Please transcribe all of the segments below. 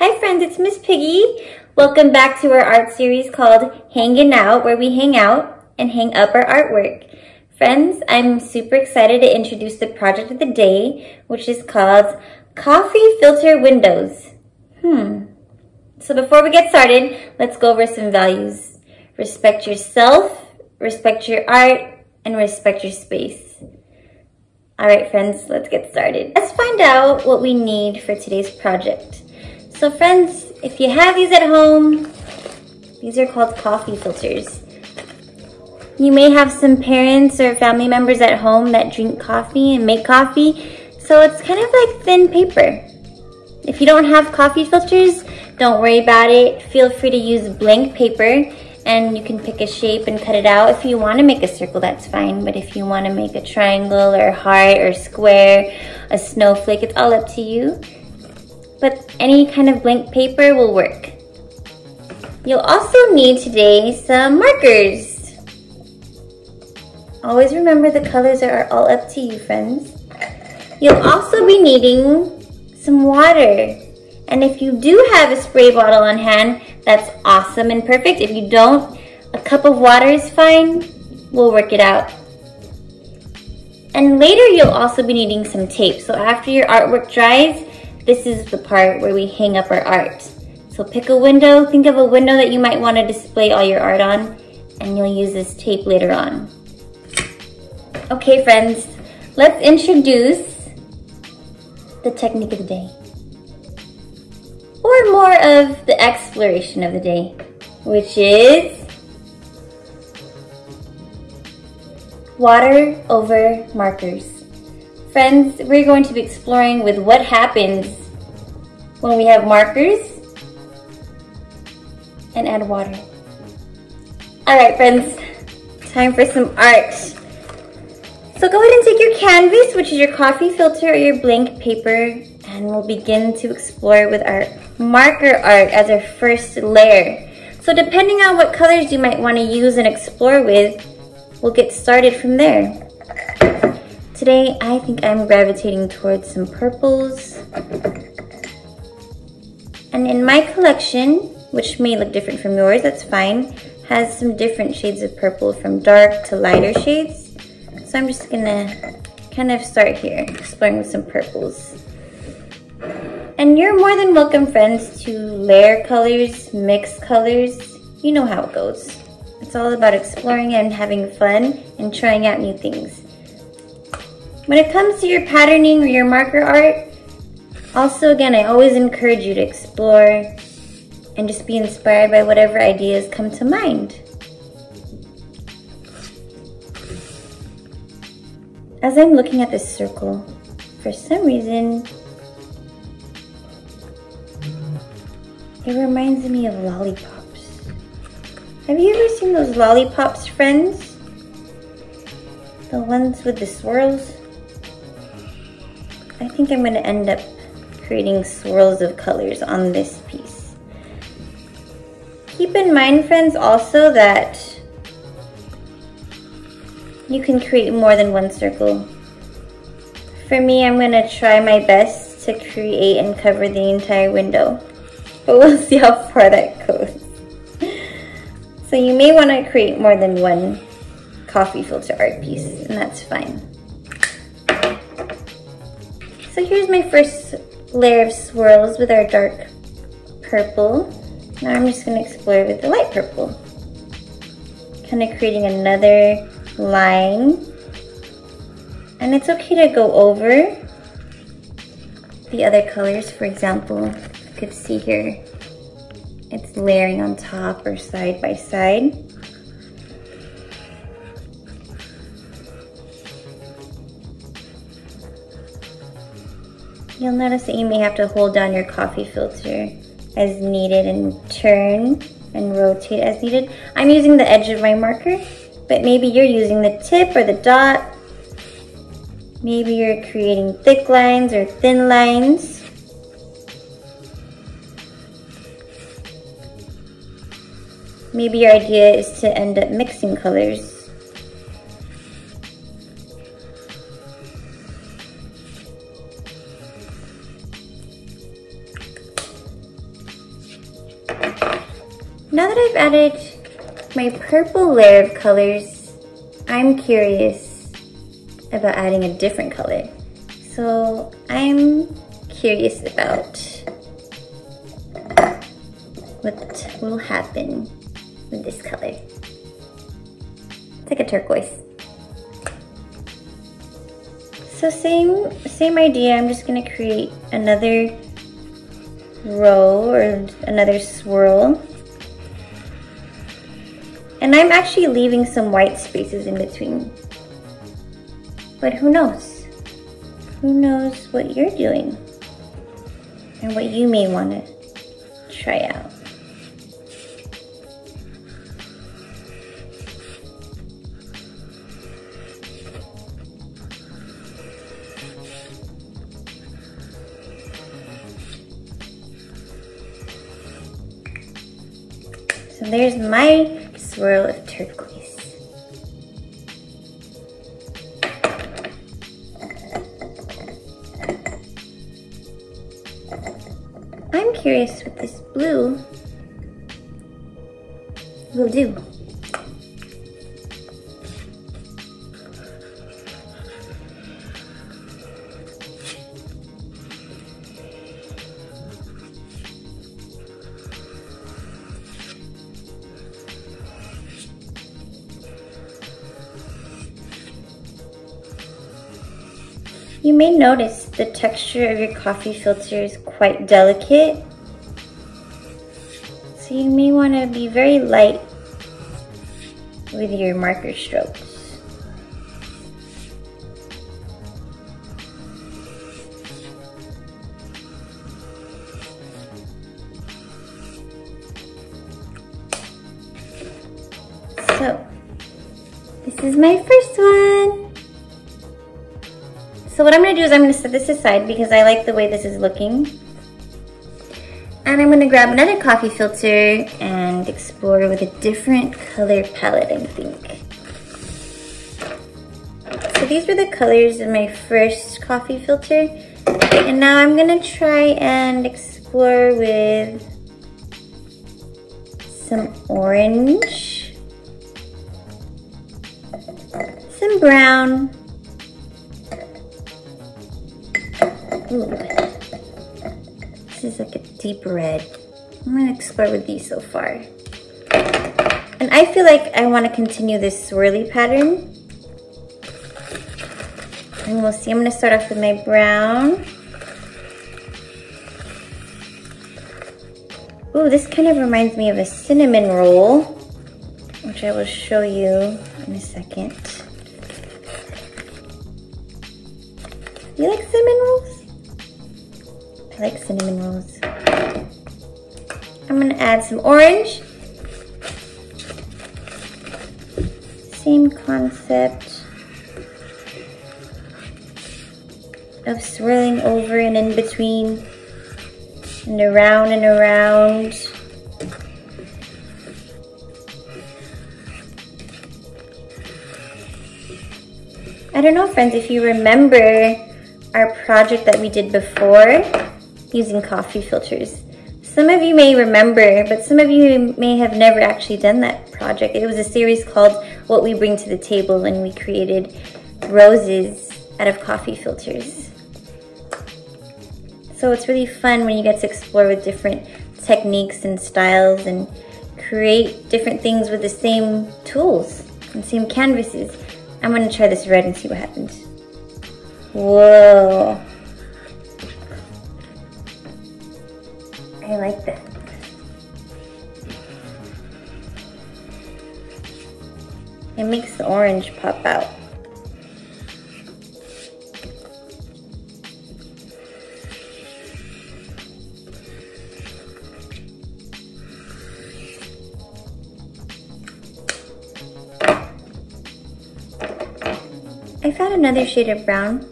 Hi friends, it's Miss Piggy. Welcome back to our art series called Hangin' Out, where we hang out and hang up our artwork. Friends, I'm super excited to introduce the project of the day, which is called Coffee Filter Windows. So before we get started, let's go over some values. Respect yourself, respect your art, and respect your space. Alright friends, let's get started. Let's find out what we need for today's project. So friends, if you have these at home, these are called coffee filters. You may have some parents or family members at home that drink coffee and make coffee, so it's kind of like thin paper. If you don't have coffee filters, don't worry about it. Feel free to use blank paper and you can pick a shape and cut it out. If you want to make a circle, that's fine, but if you want to make a triangle or a heart or square, a snowflake, it's all up to you. But any kind of blank paper will work. You'll also need today some markers. Always remember the colors are all up to you, friends. You'll also be needing some water. And if you do have a spray bottle on hand, that's awesome and perfect. If you don't, a cup of water is fine. We'll work it out. And later you'll also be needing some tape. So after your artwork dries, this is the part where we hang up our art. So pick a window, think of a window that you might want to display all your art on, and you'll use this tape later on. Okay friends, let's introduce the technique of the day. Or more of the exploration of the day, which is water over markers. Friends, we're going to be exploring with what happens when we have markers and add water. Alright friends, time for some art. So go ahead and take your canvas, which is your coffee filter or your blank paper, and we'll begin to explore with our marker art as our first layer. So depending on what colors you might want to use and explore with, we'll get started from there. Today, I think I'm gravitating towards some purples. And in my collection, which may look different from yours, that's fine, has some different shades of purple from dark to lighter shades. So I'm just gonna kind of start here, exploring with some purples. And you're more than welcome, friends, to layer colors, mix colors. You know how it goes. It's all about exploring and having fun and trying out new things. When it comes to your patterning or your marker art, also again, I always encourage you to explore and just be inspired by whatever ideas come to mind. As I'm looking at this circle, for some reason, it reminds me of lollipops. Have you ever seen those lollipops, friends? The ones with the swirls? I think I'm going to end up creating swirls of colors on this piece. Keep in mind, friends, also that you can create more than one circle. For me, I'm going to try my best to create and cover the entire window, but we'll see how far that goes. So you may want to create more than one coffee filter art piece, and that's fine. So here's my first layer of swirls with our dark purple. Now I'm just going to explore with the light purple. Kind of creating another line. And it's okay to go over the other colors. For example, you could see here, it's layering on top or side by side. You'll notice that you may have to hold down your coffee filter as needed and turn and rotate as needed. I'm using the edge of my marker, but maybe you're using the tip or the dot. Maybe you're creating thick lines or thin lines. Maybe your idea is to end up mixing colors. Now that I've added my purple layer of colors, I'm curious about adding a different color. So I'm curious about what will happen with this color. It's like a turquoise. So same idea, I'm just gonna create another row or another swirl. And I'm actually leaving some white spaces in between. But who knows? Who knows what you're doing and what you may want to try out. So there's my swirl of turquoise. I'm curious what this blue will do. You may notice the texture of your coffee filter is quite delicate, so you may want to be very light with your marker strokes. So, this is my first one. So what I'm gonna do is I'm gonna set this aside because I like the way this is looking. And I'm gonna grab another coffee filter and explore with a different color palette, I think. So these were the colors in my first coffee filter. And now I'm gonna try and explore with some orange, some brown, ooh, this is like a deep red. I'm gonna explore with these so far. And I feel like I wanna continue this swirly pattern. And we'll see, I'm gonna start off with my brown. Ooh, this kind of reminds me of a cinnamon roll, which I will show you in a second. Do you like cinnamon rolls? I like cinnamon rolls. I'm gonna add some orange. Same concept of swirling over and in between and around and around. I don't know, friends, if you remember our project that we did before using coffee filters. Some of you may remember, but some of you may have never actually done that project. It was a series called What We Bring to the Table, and we created roses out of coffee filters. So it's really fun when you get to explore with different techniques and styles and create different things with the same tools and same canvases. I'm gonna try this red and see what happens. Whoa. I like that. It makes the orange pop out. I found another shade of brown.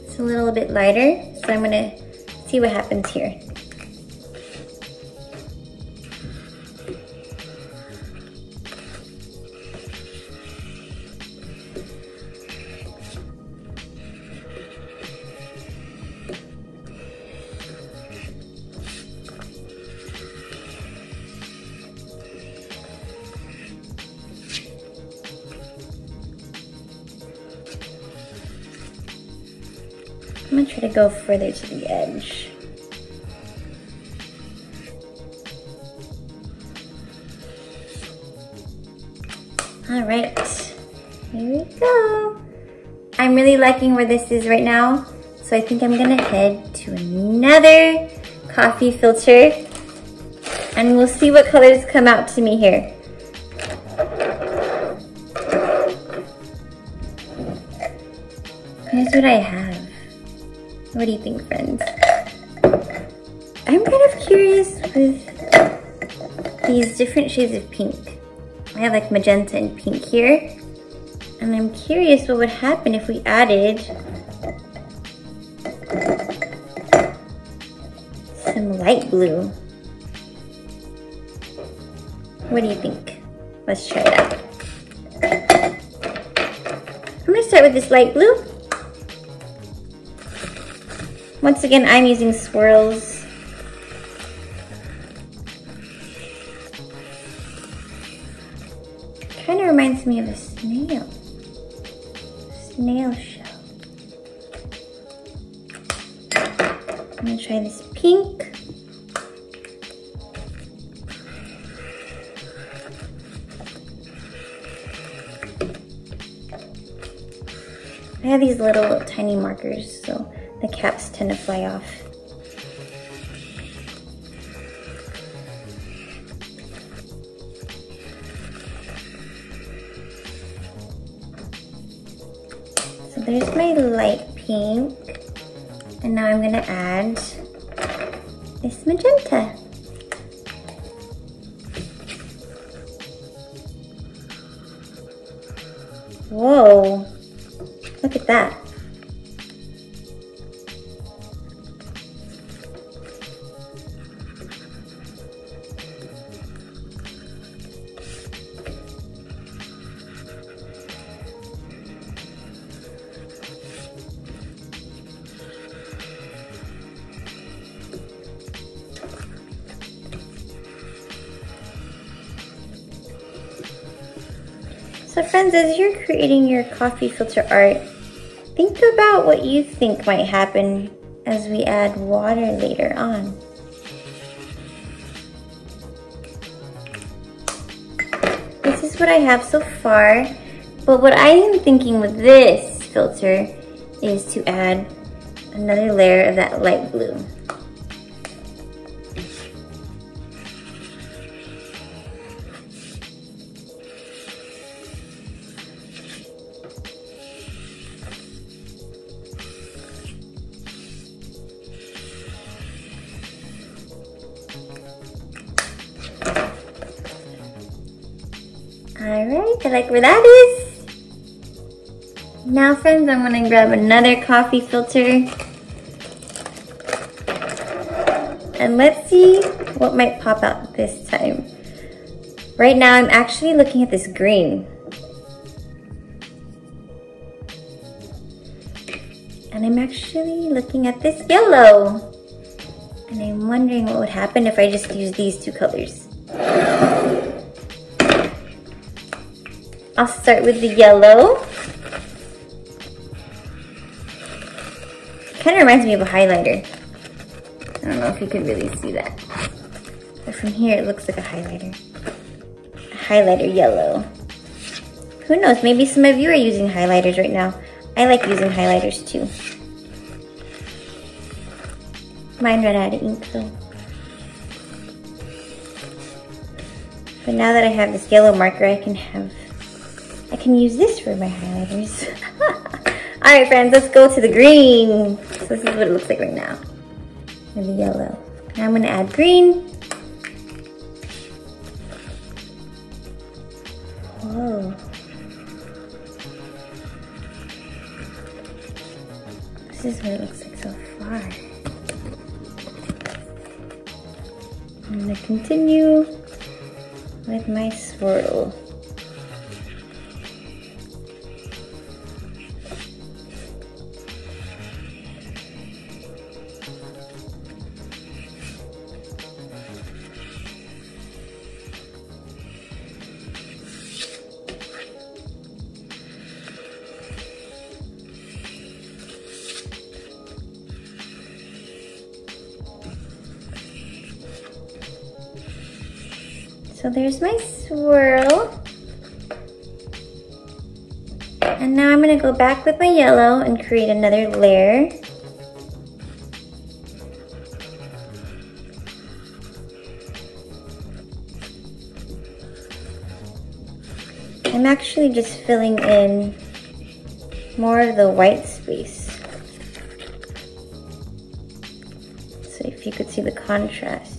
It's a little bit lighter, so I'm gonna see what happens here. I'm gonna try to go further to the edge. All right, here we go. I'm really liking where this is right now, so I think I'm gonna head to another coffee filter and we'll see what colors come out to me here. Here's what I have. What do you think, friends? I'm kind of curious with these different shades of pink. I have like magenta and pink here. And I'm curious what would happen if we added some light blue. What do you think? Let's try it out. I'm gonna start with this light blue. Once again, I'm using swirls. Kind of reminds me of a snail. Snail shell. I'm gonna try this pink. I have these little tiny markers, so the caps tend to fly off. So there's my light pink, and now I'm gonna add this magenta. Whoa, look at that. So friends, as you're creating your coffee filter art, think about what you think might happen as we add water later on. This is what I have so far, but what I am thinking with this filter is to add another layer of that light blue. Alright, I like where that is. Now friends, I'm gonna grab another coffee filter. And let's see what might pop out this time. Right now I'm actually looking at this green. And I'm actually looking at this yellow. And I'm wondering what would happen if I just use these two colors. I'll start with the yellow. Kind of reminds me of a highlighter. I don't know if you can really see that. But from here it looks like a highlighter. A highlighter yellow. Who knows, maybe some of you are using highlighters right now. I like using highlighters too. Mine ran out of ink though. But now that I have this yellow marker, I can use this for my highlighters. Alright friends, let's go to the green. So this is what it looks like right now. With the yellow. Now I'm gonna add green. Whoa. This is what it looks like so far. I'm gonna continue with my swirl. So there's my swirl. And now I'm gonna go back with my yellow and create another layer. I'm actually just filling in more of the white space. So if you could see the contrast.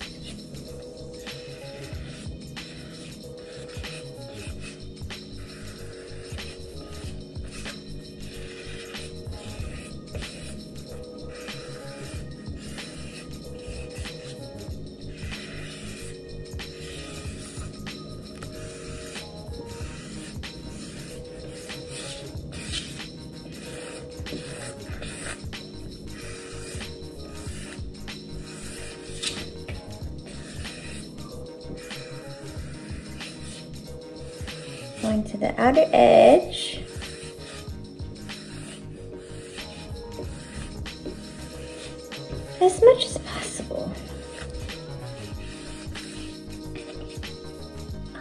Going to the outer edge. As much as possible.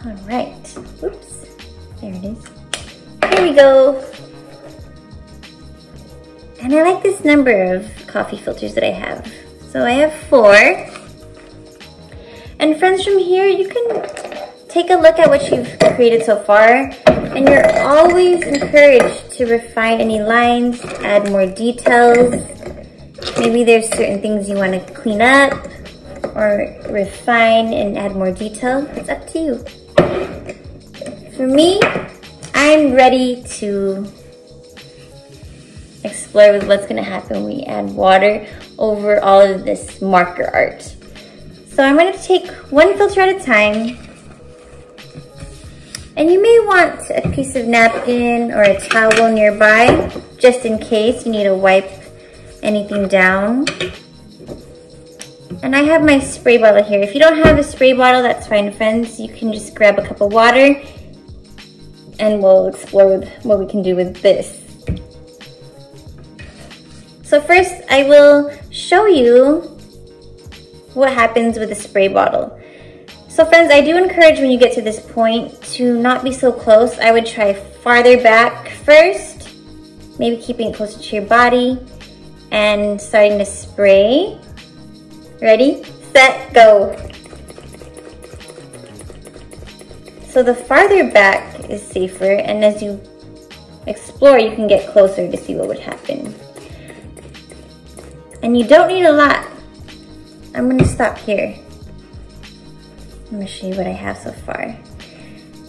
All right. Oops. There it is. Here we go. And I like this number of coffee filters that I have. So I have 4. And friends, from here you can take a look at what you've created so far, and you're always encouraged to refine any lines, add more details. Maybe there's certain things you want to clean up or refine and add more detail. It's up to you. For me, I'm ready to explore with what's going to happen when we add water over all of this marker art. So I'm going to take one filter at a time. And you may want a piece of napkin or a towel nearby, just in case you need to wipe anything down. And I have my spray bottle here. If you don't have a spray bottle, that's fine, friends. You can just grab a cup of water and we'll explore with what we can do with this. So first, I will show you what happens with a spray bottle. So friends, I do encourage when you get to this point to not be so close. I would try farther back first, maybe keeping it closer to your body and starting to spray. Ready, set, go. So the farther back is safer, and as you explore, you can get closer to see what would happen. And you don't need a lot. I'm gonna stop here. I'm gonna show you what I have so far.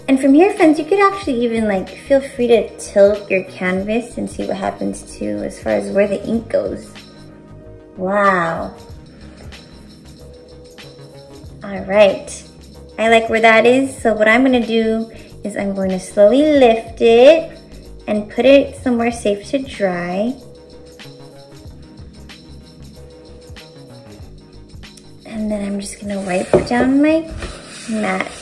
And from here, friends, you could actually even feel free to tilt your canvas and see what happens too as far as where the ink goes. Wow. All right, I like where that is. So what I'm gonna do is I'm going to slowly lift it and put it somewhere safe to dry. And then I'm just gonna wipe down my mat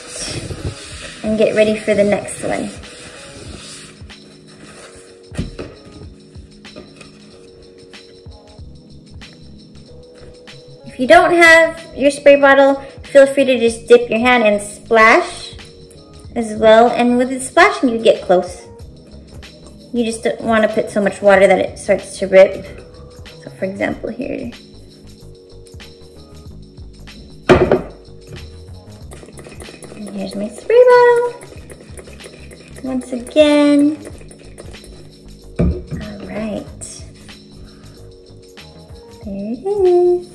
and get ready for the next one. If you don't have your spray bottle, feel free to just dip your hand and splash as well. And with the splashing, you get close. You just don't want to put so much water that it starts to rip. So for example here. And here's my spray bottle. Once again. All right. There it is.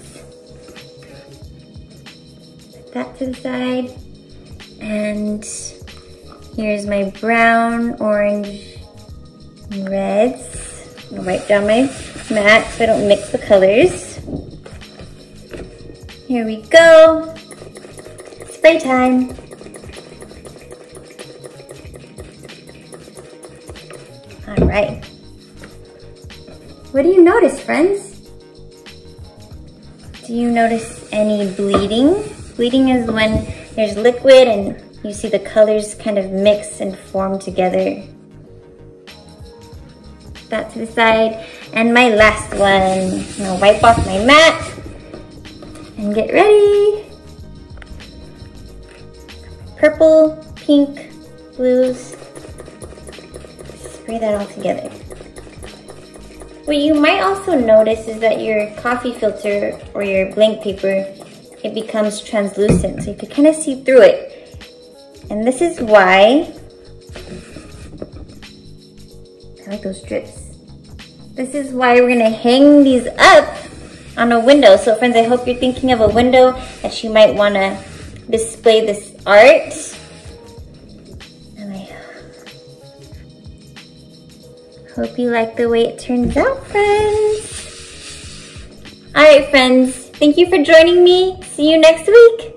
Put that to the side. And here's my brown, orange, and reds. I'm gonna wipe down my mat so I don't mix the colors. Here we go. Spray time. All right. What do you notice, friends? Do you notice any bleeding? Bleeding is when there's liquid and you see the colors kind of mix and form together. That to the side. And my last one. I'm gonna wipe off my mat and get ready. purple, pink, blues. Spray that all together. What you might also notice is that your coffee filter or your blank paper, it becomes translucent, so you can kind of see through it. And this is why, I like those drips. This is why we're gonna hang these up on a window. So friends, I hope you're thinking of a window that you might wanna display this art. And I hope you like the way it turns out, friends. All right, friends, thank you for joining me. See you next week.